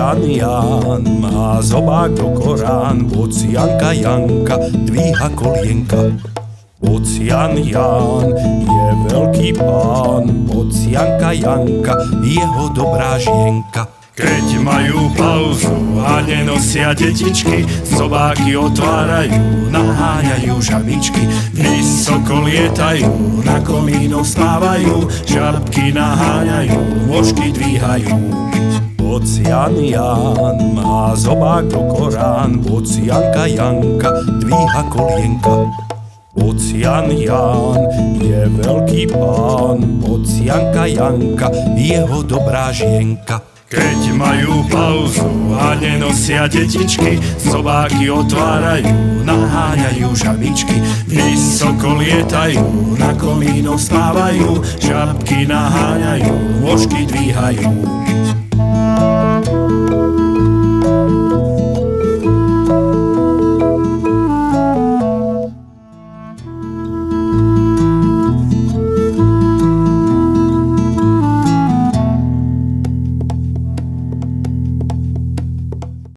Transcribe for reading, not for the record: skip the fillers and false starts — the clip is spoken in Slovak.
Jan Jan má zobák do Korán, poď Janka Janka dvíha kolienka. Poď Jan Jan je veľký pán, poď Janka Janka jeho dobrá žienka. Keď majú pauzu a nenosia detičky, zobáky otvárajú, naháňajú žabičky. Vysoko lietajú, na komínoch stávajú, žabky naháňajú, môžky dvíhajú. Poď Jan Jan má zobák do Korán, poď Janka Janka dvíha kolienka. Poď Jan Jan je veľký pán, poď Janka Janka jeho dobrá žienka. Keď majú pauzu a nenosia detičky, zobáky otvárajú, naháňajú žabičky. Vysoko lietajú, na komínoch stávajú, žabky naháňajú, môžky dvíhajú.